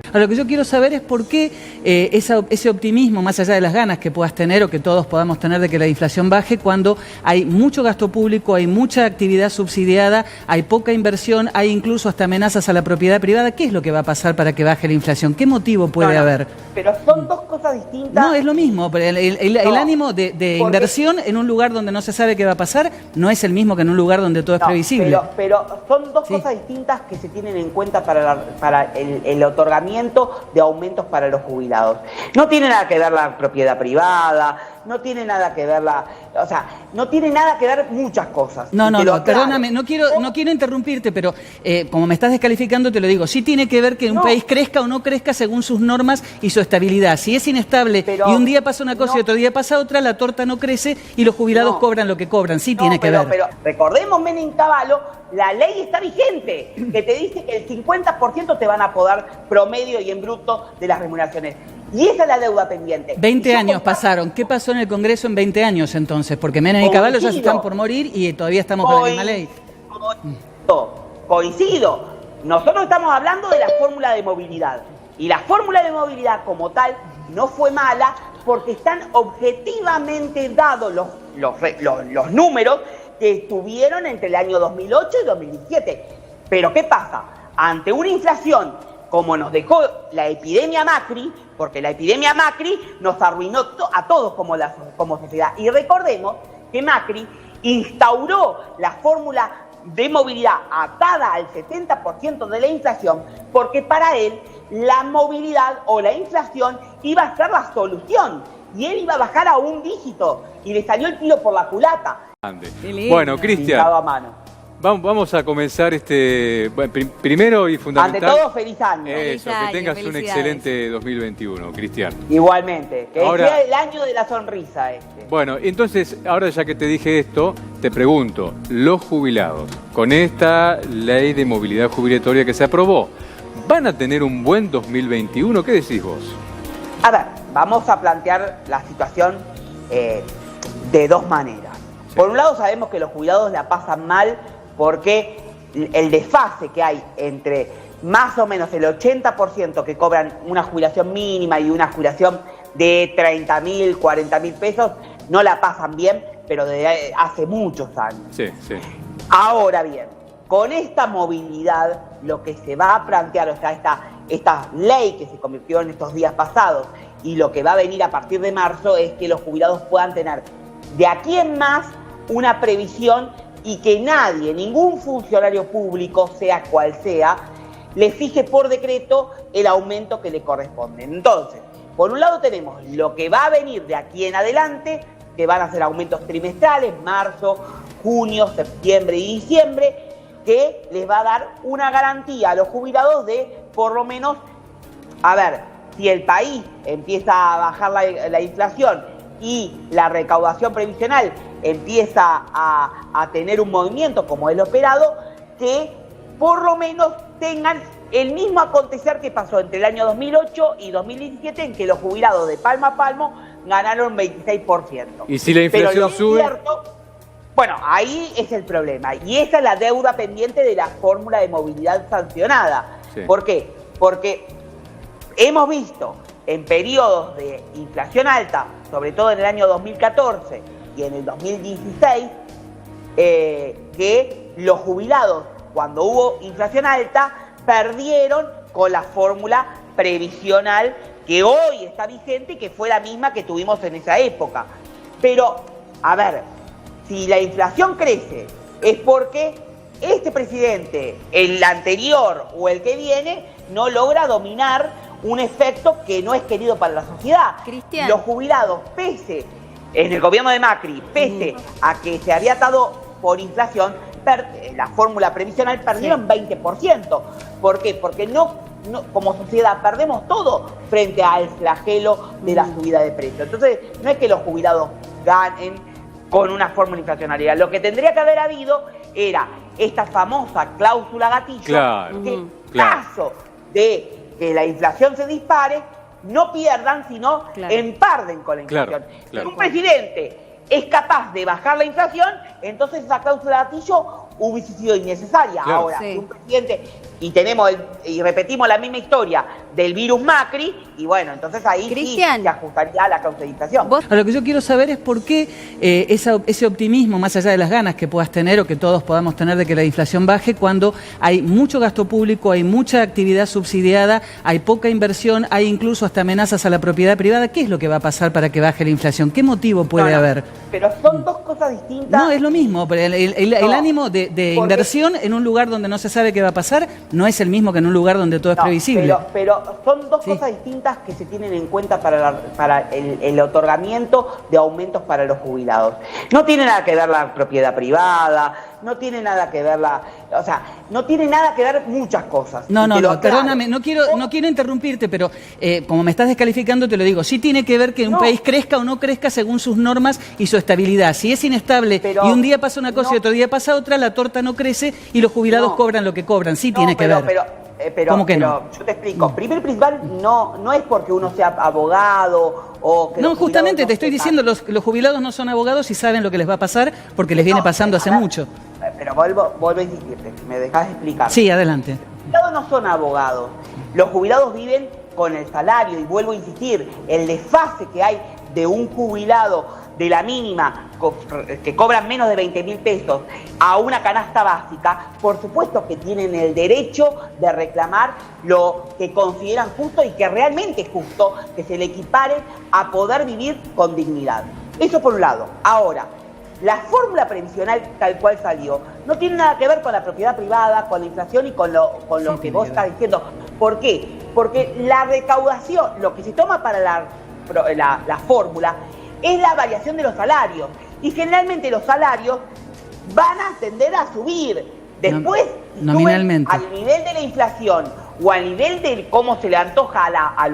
Ahora, lo que yo quiero saber es por qué ese optimismo, más allá de las ganas que puedas tener o que todos podamos tener de que la inflación baje, cuando hay mucho gasto público, hay mucha actividad subsidiada, hay poca inversión, hay incluso hasta amenazas a la propiedad privada. ¿Qué es lo que va a pasar para que baje la inflación? ¿Qué motivo puede haber? Pero son dos cosas distintas. No, es lo mismo. El ánimo de inversión en un lugar donde no se sabe qué va a pasar no es el mismo que en un lugar donde todo es previsible. Pero son dos cosas distintas que se tienen en cuenta para el otorgamiento de aumentos para los jubilados. No tiene nada que ver la propiedad privada, no tiene nada que ver no tiene nada que ver muchas cosas. No, perdóname, no quiero interrumpirte, pero como me estás descalificando te lo digo, sí tiene que ver que un país crezca o no crezca según sus normas y su estabilidad. Si es inestable y un día pasa una cosa y otro día pasa otra, la torta no crece y los jubilados cobran lo que cobran, sí tiene que ver. Pero recordemos, Menem Cavallo, la ley está vigente, que te dice que el 50% te van a poder promedio y en bruto de las remuneraciones. Y esa es la deuda pendiente. 20 años pasaron. ¿Qué pasó en el Congreso en 20 años entonces? Porque Menem y Cavallo ya se están por morir y todavía estamos con la misma ley. Coincido. Nosotros estamos hablando de la fórmula de movilidad. Y la fórmula de movilidad como tal no fue mala porque están objetivamente dados los números que estuvieron entre el año 2008 y 2017. Pero ¿qué pasa? Ante una inflación como nos dejó la epidemia Macri, porque la epidemia Macri nos arruinó a todos como sociedad. Y recordemos que Macri instauró la fórmula de movilidad atada al 70% de la inflación, porque para él la movilidad o la inflación iba a ser la solución. Y él iba a bajar a un dígito y le salió el tiro por la culata. Bueno, Cristian, vamos a comenzar primero y fundamental. Ante todo, feliz año. Eso, que tengas un excelente 2021, Cristian. Igualmente, que sea el año de la sonrisa Bueno, entonces, ahora ya que te dije esto, te pregunto, los jubilados, con esta ley de movilidad jubilatoria que se aprobó, ¿van a tener un buen 2021? ¿Qué decís vos? A ver, vamos a plantear la situación de dos maneras. Sí. Por un lado, sabemos que los jubilados la pasan mal porque el desfase que hay entre más o menos el 80% que cobran una jubilación mínima y una jubilación de 30.000, 40.000 pesos, no la pasan bien, pero desde hace muchos años. Sí, sí. Ahora bien, con esta movilidad, lo que se va a plantear, o sea, esta ley que se convirtió en estos días pasados y lo que va a venir a partir de marzo es que los jubilados puedan tener de aquí en más una previsión y que nadie, ningún funcionario público, sea cual sea, le fije por decreto el aumento que le corresponde. Entonces, por un lado tenemos lo que va a venir de aquí en adelante, que van a ser aumentos trimestrales, marzo, junio, septiembre y diciembre, que les va a dar una garantía a los jubilados de, por lo menos, a ver, si el país empieza a bajar la inflación y la recaudación previsional empieza a tener un movimiento como es lo esperado, que por lo menos tengan el mismo acontecer que pasó entre el año 2008 y 2017, en que los jubilados de palmo a palmo ganaron 26%. ¿Y si la inflación sube? Bueno, ahí es el problema. Y esa es la deuda pendiente de la fórmula de movilidad sancionada. Sí. ¿Por qué? Porque hemos visto en periodos de inflación alta, sobre todo en el año 2014 y en el 2016, que los jubilados, cuando hubo inflación alta, perdieron con la fórmula previsional que hoy está vigente y que fue la misma que tuvimos en esa época. Pero, a ver, si la inflación crece es porque este presidente, el anterior o el que viene, no logra dominar un efecto que no es querido para la sociedad. Cristian. Los jubilados, en el gobierno de Macri, pese a que se había atado por inflación, la fórmula previsional perdieron 20%. ¿Por qué? Porque no, como sociedad perdemos todo frente al flagelo de la subida de precios. Entonces, no es que los jubilados ganen con una fórmula inflacionaria. Lo que tendría que haber habido era esta famosa cláusula gatillo, que en caso de que la inflación se dispare, no pierdan, sino emparden con la inflación. Si un presidente es capaz de bajar la inflación, entonces esa cláusula gatillo hubiese sido innecesaria. Claro. Ahora, si un presidente, y repetimos la misma historia del virus Macri, y bueno, entonces ahí Cristian, sí se ajustaría a la causalización. Ahora, lo que yo quiero saber es por qué ese optimismo, más allá de las ganas que puedas tener o que todos podamos tener de que la inflación baje, cuando hay mucho gasto público, hay mucha actividad subsidiada, hay poca inversión, hay incluso hasta amenazas a la propiedad privada. ¿Qué es lo que va a pasar para que baje la inflación? ¿Qué motivo puede haber? Pero son dos cosas distintas. No, es lo mismo, pero el ánimo de inversión en un lugar donde no se sabe qué va a pasar no es el mismo que en un lugar donde todo es previsible. Pero son dos cosas distintas que se tienen en cuenta para el otorgamiento de aumentos para los jubilados. No tiene nada que ver la propiedad privada, no tiene nada que ver no tiene nada que ver muchas cosas. No, perdóname, no quiero interrumpirte, pero como me estás descalificando te lo digo, sí tiene que ver que un país crezca o no crezca según sus normas y su estabilidad. Si es inestable y un día pasa una cosa y otro día pasa otra, la torta no crece y los jubilados cobran lo que cobran, sí tiene que ver. Pero yo te explico, primero y principal no es porque uno sea abogado o que... No, justamente te estoy diciendo, los jubilados no son abogados y saben lo que les va a pasar porque les viene pasando hace mucho. Pero vuelvo a insistirte, ¿me dejás explicar? Sí, adelante. Los jubilados no son abogados, los jubilados viven con el salario y vuelvo a insistir, el desfase que hay de un jubilado de la mínima que cobran menos de 20.000 pesos a una canasta básica, por supuesto que tienen el derecho de reclamar lo que consideran justo y que realmente es justo que se le equipare a poder vivir con dignidad. Eso por un lado. Ahora, la fórmula previsional tal cual salió no tiene nada que ver con la propiedad privada, con la inflación y con lo que vos estás diciendo. ¿Por qué? Porque la recaudación, lo que se toma para la fórmula, es la variación de los salarios. Y generalmente los salarios van a tender a subir. Después, nominalmente, al nivel de la inflación o al nivel de cómo se le antoja a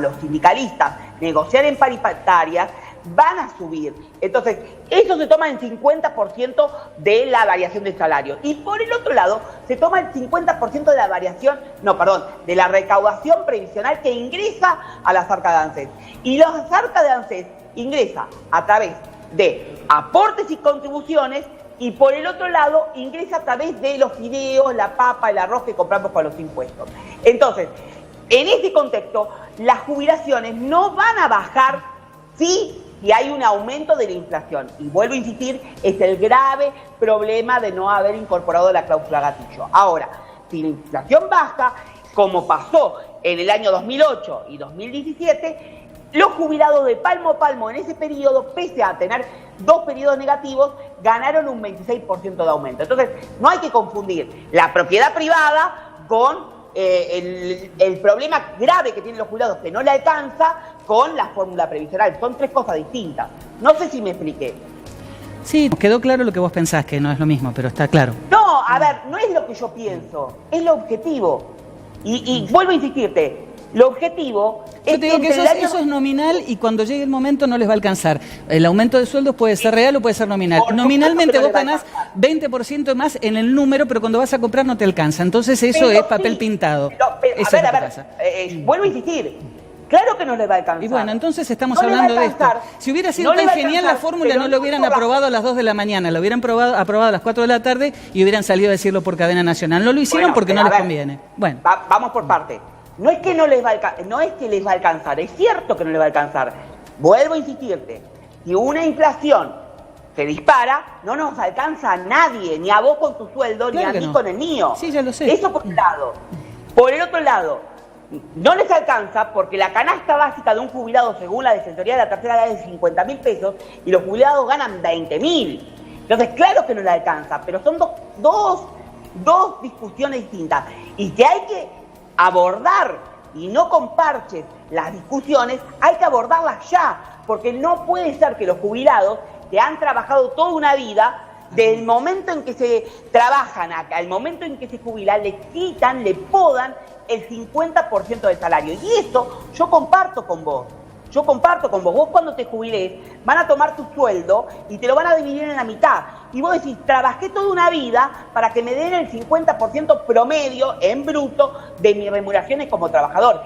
los sindicalistas negociar en paritarias, van a subir. Entonces, eso se toma el 50% de la variación del salario. Y por el otro lado, se toma el 50% de la de la recaudación previsional que ingresa a las arcas de ANSES. Y las arcas de ANSES ingresa a través de aportes y contribuciones y por el otro lado ingresa a través de los fideos, la papa, el arroz que compramos con los impuestos. Entonces, en este contexto, las jubilaciones no van a bajar si hay un aumento de la inflación. Y vuelvo a insistir, es el grave problema de no haber incorporado la cláusula gatillo. Ahora, si la inflación baja, como pasó en el año 2008 y 2017, los jubilados de palmo a palmo en ese periodo, pese a tener 2 periodos negativos, ganaron un 26% de aumento. Entonces, no hay que confundir la propiedad privada con el problema grave que tienen los jubilados que no le alcanza con la fórmula previsional. Son 3 cosas distintas. No sé si me expliqué. Sí, quedó claro lo que vos pensás, que no es lo mismo, pero está claro. No, a ver, no es lo que yo pienso, es lo objetivo. Y vuelvo a insistirte, lo objetivo es... Yo te digo que eso es nominal y cuando llegue el momento no les va a alcanzar. El aumento de sueldos puede ser real o puede ser nominal. Nominalmente vos ganás 20% más en el número, pero cuando vas a comprar no te alcanza. Entonces eso es papel pintado. Eso es lo que pasa. Vuelvo a insistir. Claro que no les va a alcanzar. Y bueno, entonces estamos hablando de esto. Si hubiera sido tan genial la fórmula, no lo hubieran aprobado a las 2 de la mañana, lo hubieran aprobado a las 4 de la tarde y hubieran salido a decirlo por cadena nacional. No lo hicieron porque no les conviene. Bueno. Vamos por parte. No es que les va a alcanzar, es cierto que no les va a alcanzar. Vuelvo a insistirte, si una inflación se dispara, no nos alcanza a nadie, ni a vos con tu sueldo, ni a mí con el mío. Sí, ya lo sé. Eso por un lado. Por el otro lado, no les alcanza porque la canasta básica de un jubilado, según la Defensoría de la Tercera Edad, es de 50.000 pesos y los jubilados ganan 20.000. Entonces, claro que no les alcanza, pero son dos discusiones distintas y que hay que abordar, y no con parches las discusiones, hay que abordarlas ya, porque no puede ser que los jubilados que han trabajado toda una vida, del momento en que se trabajan al momento en que se jubilan, le quitan, le podan el 50% del salario. Y eso yo comparto con vos. Vos cuando te jubiles van a tomar tu sueldo y te lo van a dividir en la mitad. Y vos decís, trabajé toda una vida para que me den el 50% promedio en bruto de mis remuneraciones como trabajador.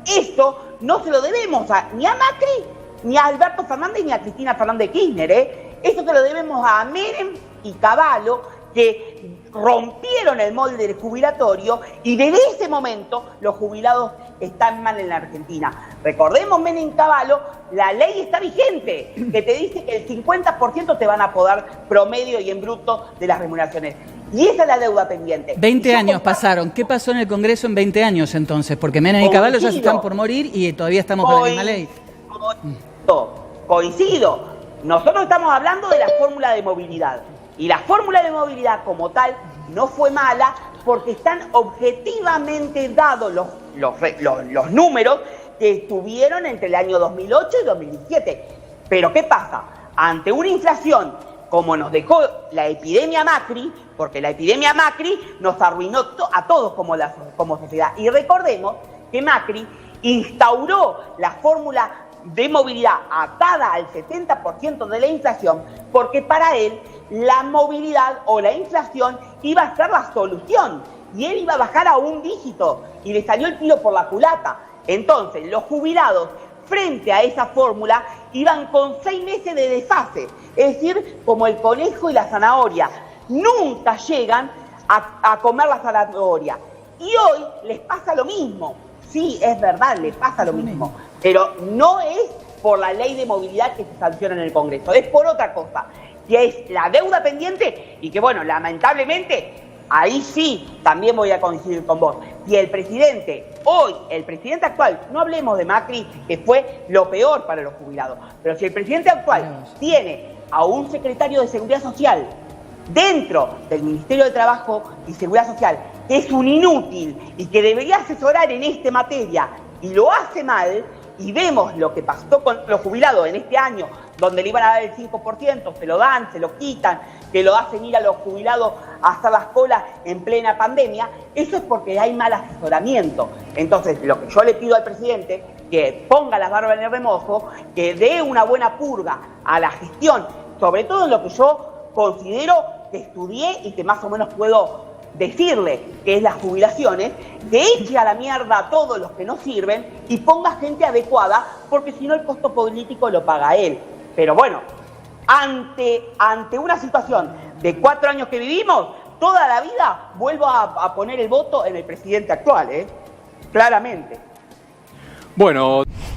Eso no se lo debemos ni a Macri, ni a Alberto Fernández, ni a Cristina Fernández de Kirchner. Eso se lo debemos a Menem y Cavallo, que rompieron el molde jubilatorio y desde ese momento los jubilados están mal en la Argentina. Recordemos, Menem Cavallo, la ley está vigente, que te dice que el 50% te van a poder promedio y en bruto de las remuneraciones. Y esa es la deuda pendiente. 20 años pasaron. ¿Qué pasó en el Congreso en 20 años entonces? Porque Menem y Cavallo ya se están por morir y todavía estamos con la misma ley. Coincido. Nosotros estamos hablando de la fórmula de movilidad. Y la fórmula de movilidad como tal no fue mala porque están objetivamente dados los números que estuvieron entre el año 2008 y 2017. Pero ¿qué pasa? Ante una inflación como nos dejó la epidemia Macri, porque la epidemia Macri nos arruinó a todos como sociedad. Y recordemos que Macri instauró la fórmula de movilidad atada al 70% de la inflación, porque para él la movilidad o la inflación iba a ser la solución y él iba a bajar a un dígito y le salió el tiro por la culata. Entonces los jubilados frente a esa fórmula iban con 6 meses de desfase, es decir, como el conejo y la zanahoria, nunca llegan a comer la zanahoria. Y hoy les pasa lo mismo. Sí, es verdad, les pasa lo mismo, pero no es por la ley de movilidad que se sanciona en el Congreso, es por otra cosa, que es la deuda pendiente y que, bueno, lamentablemente, ahí sí también voy a coincidir con vos. Si el presidente, hoy, el presidente actual, no hablemos de Macri, que fue lo peor para los jubilados, pero si el presidente actual tiene a un secretario de Seguridad Social dentro del Ministerio de Trabajo y Seguridad Social, que es un inútil y que debería asesorar en esta materia y lo hace mal, y vemos lo que pasó con los jubilados en este año, donde le iban a dar el 5%, se lo dan, se lo quitan, que lo hacen ir a los jubilados a hacer las colas en plena pandemia, eso es porque hay mal asesoramiento. Entonces, lo que yo le pido al presidente, que ponga las barbas en el remojo, que dé una buena purga a la gestión, sobre todo en lo que yo considero que estudié y que más o menos puedo decirle, que es las jubilaciones, que eche a la mierda a todos los que no sirven y ponga gente adecuada, porque si no el costo político lo paga él. Pero bueno, ante una situación de 4 años que vivimos, toda la vida vuelvo a poner el voto en el presidente actual, claramente. Bueno.